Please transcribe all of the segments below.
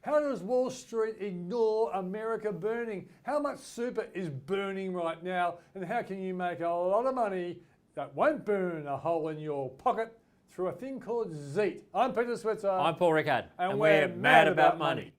How does Wall Street ignore America burning? How much super is burning right now? And how can you make a lot of money that won't burn a hole in your pocket through a thing called ZEET? I'm Peter Switzer. I'm Paul Rickard. And we're mad about money.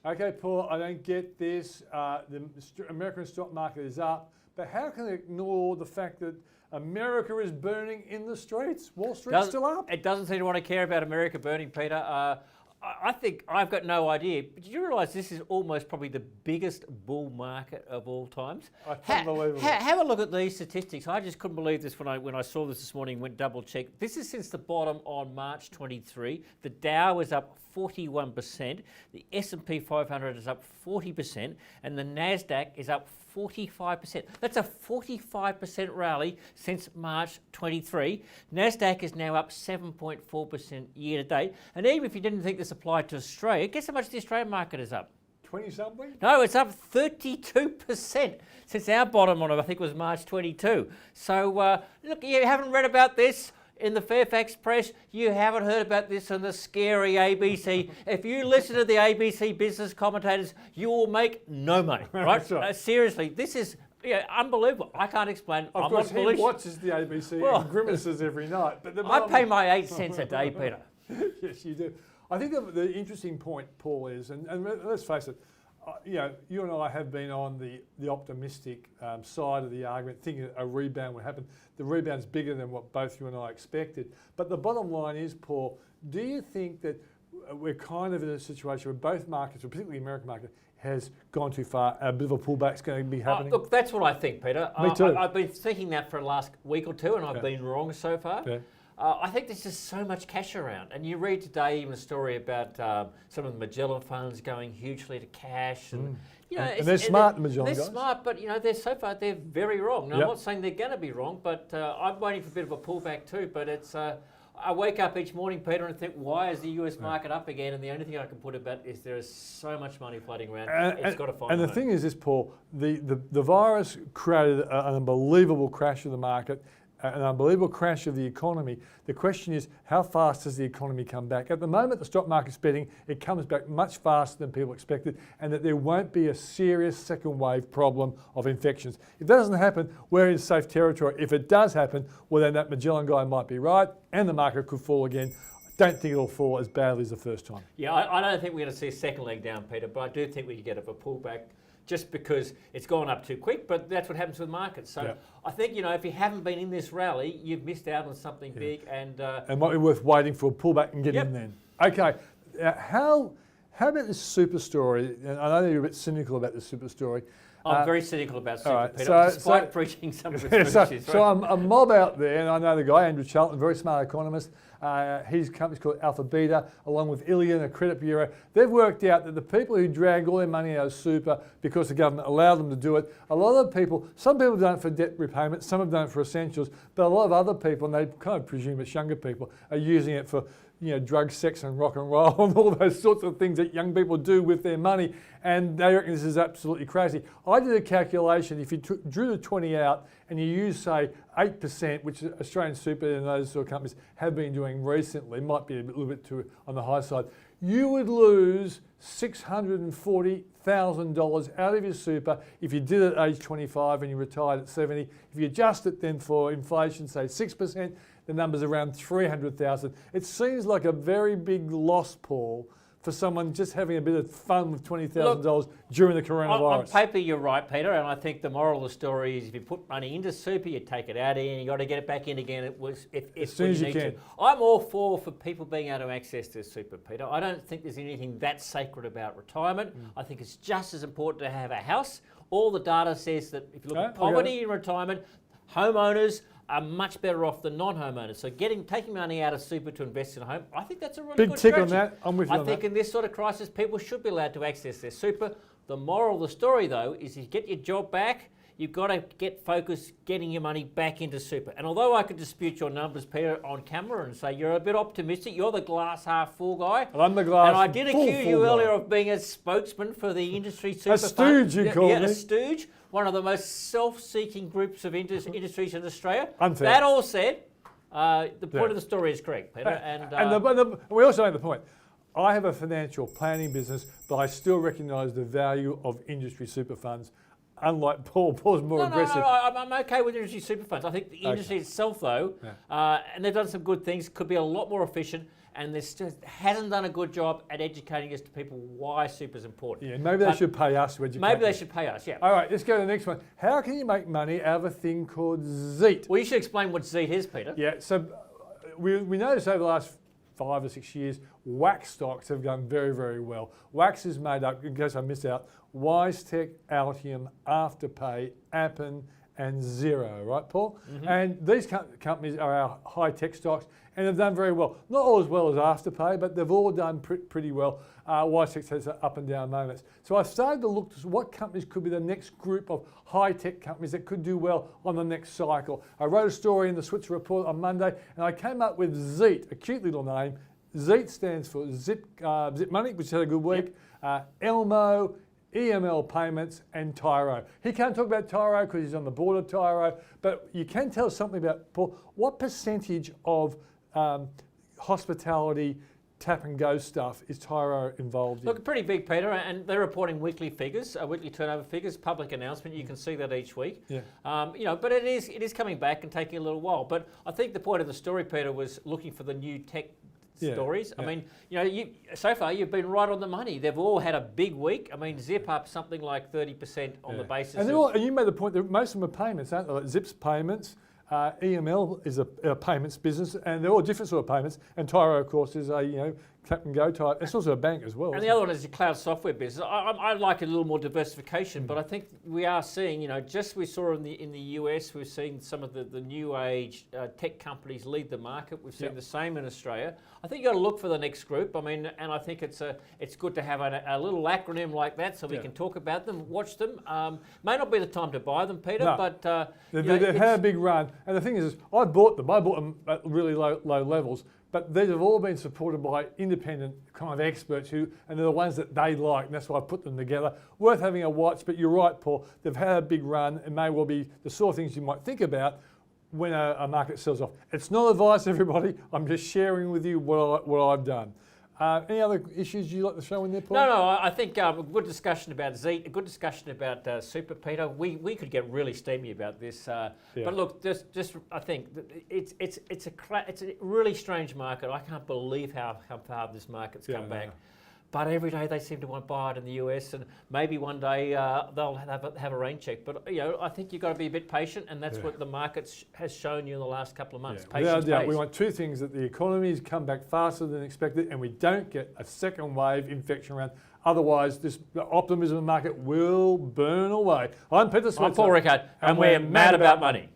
Okay, Paul, I don't get this. The American stock market is up, but how can they ignore the fact that America is burning in the streets? Wall Street's still up. It doesn't seem to want to care about America burning, Peter. I think I've got no idea. But do you realise this is almost probably the biggest bull market of all times? I can't believe it. Have a look at these statistics. I just couldn't believe this when I saw this morning. Went double check. This is since the bottom on March 23. The Dow is up 41%. The S&P 500 is up 40%, and the Nasdaq is up 45%. That's a 45% rally since March 23. Nasdaq is now up 7.4% year to date. And even if you didn't think this applied to Australia, guess how much the Australian market is up? 20-something? No, it's up 32% since our bottom on it, I think, was March 22. So, look, you haven't read about this in the Fairfax Press, you haven't heard about this on the scary ABC. If you listen to the ABC business commentators, you will make no money, right? Right. Seriously, this is unbelievable. I can't explain. Of course, he watches the ABC and grimaces every night. But I pay my 8 cents a day, Peter. Yes, you do. I think the interesting point, Paul, is, and let's face it, you and I have been on the optimistic side of the argument, thinking a rebound would happen. The rebound's bigger than what both you and I expected. But the bottom line is, Paul, do you think that we're kind of in a situation where both markets, particularly the American market, has gone too far? A bit of a pullback's going to be happening? Look, that's what I think, Peter. Me too. I've been thinking that for the last week or two, and I've been wrong so far. Yeah. I think there's just so much cash around. And you read today even a story about some of the Magellan funds going hugely to cash. And, and they're smart, the Magellan guys. They're smart, but so far they're very wrong. Now, I'm not saying they're going to be wrong, but I'm waiting for a bit of a pullback too. But it's I wake up each morning, Peter, and think, why is the US market up again? And the only thing I can put about is there is so much money floating around. It's got to find. And the thing is this, Paul, the virus created an unbelievable crash of the market, an unbelievable crash of the economy. The question is, how fast does the economy come back? At the moment, the stock market's betting it comes back much faster than people expected, and that there won't be a serious second wave problem of infections. If that doesn't happen, we're in safe territory. If it does happen, well, then that Magellan guy might be right, and the market could fall again. I don't think it'll fall as badly as the first time. Yeah, I don't think we're going to see a second leg down, Peter, but I do think we could get a pullback, just because it's gone up too quick, but that's what happens with markets. So I think, if you haven't been in this rally, you've missed out on something big. And might be worth waiting for a pullback and getting in then. Okay, how about this super story? And I know you're a bit cynical about this super story. I'm very cynical about super, Peter, despite preaching some of its virtues. So I'm a mob out there, and I know the guy, Andrew Charlton, a very smart economist. His company's called Alpha Beta, along with Ilion, a credit bureau. They've worked out that the people who drag all their money out of super because the government allowed them to do it, a lot of people, some people have done it for debt repayment, some have done it for essentials, but a lot of other people, and they kind of presume it's younger people, are using it for drugs, sex and rock and roll and all those sorts of things that young people do with their money, and they reckon this is absolutely crazy. I did a calculation. If you drew the 20 out and you use, say, 8%, which Australian Super and those sort of companies have been doing recently, might be a little bit too on the high side, you would lose $640,000 out of your super if you did it at age 25 and you retired at 70. If you adjust it then for inflation, say 6%, the number's around 300,000. It seems like a very big loss, Paul, for someone just having a bit of fun with $20,000 during the coronavirus. On paper, you're right, Peter, and I think the moral of the story is if you put money into super, you take it out and you got to get it back in again. As soon as you can. I'm all for people being able to access their super, Peter. I don't think there's anything that sacred about retirement. I think it's just as important to have a house. All the data says that if you look at poverty in retirement, homeowners are much better off than non-homeowners. So taking money out of super to invest in a home, I think that's a really good strategy. Big tick on that. I'm with you on that. I think in this sort of crisis, people should be allowed to access their super. The moral of the story, though, is you get your job back, you've got to get focused getting your money back into super. And although I could dispute your numbers, Peter, on camera and say you're a bit optimistic, you're the glass half full guy. I'm the glass full. And I did accuse you earlier of being a spokesman for the industry super fund. A stooge, you called me. A stooge. One of the most self-seeking groups of industries in Australia. Unfair. That all said, the point of the story is correct, Peter. We also make the point. I have a financial planning business, but I still recognise the value of industry super funds. Unlike Paul's more aggressive. No, I'm okay with industry super funds. I think the industry itself, though, and they've done some good things, could be a lot more efficient, and this just hasn't done a good job at educating us to people why super is important. Yeah, maybe they should pay us to educate. Maybe they should pay us, yeah. All right, let's go to the next one. How can you make money out of a thing called ZEET? Well, you should explain what ZEET is, Peter. Yeah, so we noticed over the last 5 or 6 years, wax stocks have done very, very well. Wax is made up, in case I missed out, WiseTech, Altium, Afterpay, Appen, and Xero, right, Paul? Mm-hmm. And these companies are our high-tech stocks and have done very well. Not all as well as Afterpay, but they've all done pretty well. WiseTech has up and down moments. So I started to look to what companies could be the next group of high-tech companies that could do well on the next cycle. I wrote a story in the Switzer Report on Monday, and I came up with ZEET, a cute little name. ZEET stands for Zip Money, which had a good week. Elmo, EML Payments, and Tyro. He can't talk about Tyro because he's on the board of Tyro, but you can tell us something about, Paul, what percentage of hospitality tap and go stuff is Tyro involved in? Look, pretty big, Peter, and they're reporting weekly figures, weekly turnover figures, public announcement. You can see that each week. Yeah. But it is coming back and taking a little while. But I think the point of the story, Peter, was looking for the new tech stories. I mean, so far you've been right on the money. They've all had a big week. I mean, Zip up something like 30% on the basis. And you made the point that most of them are payments, aren't they? Like Zip's payments. EML is a payments business, and they're all different sort of payments. And Tyro, of course, is a tap and go type. It's also a bank as well. And the other one is your cloud software business. I like a little more diversification, but I think we are seeing, just we saw in the US, we've seen some of the new age tech companies lead the market. We've seen the same in Australia. I think you got to look for the next group. I mean, and I think it's good to have a little acronym like that so we can talk about them, watch them. May not be the time to buy them, Peter, but they had a big run. And the thing is, I bought them at really low levels, but these have all been supported by independent kind of experts and they're the ones that they like, and that's why I put them together. Worth having a watch, but you're right, Paul, they've had a big run and may well be the sort of things you might think about when a market sells off. It's not advice, everybody. I'm just sharing with you what I've done. Any other issues you'd like to show in there, Paul? No, I think a good discussion about ZEET, a good discussion about Super, Peter. We could get really steamy about this. But look, just I think it's a really strange market. I can't believe how far this market's come back. But every day they seem to want to buy it in the US, and maybe one day they'll have a rain check. But I think you've got to be a bit patient, and that's what the market has shown you in the last couple of months. Patience. We want two things: that the economies come back faster than expected, and we don't get a second wave infection round. Otherwise, the optimism of the market will burn away. I'm Peter Switzer. I'm Paul Rickard, and we're mad about money.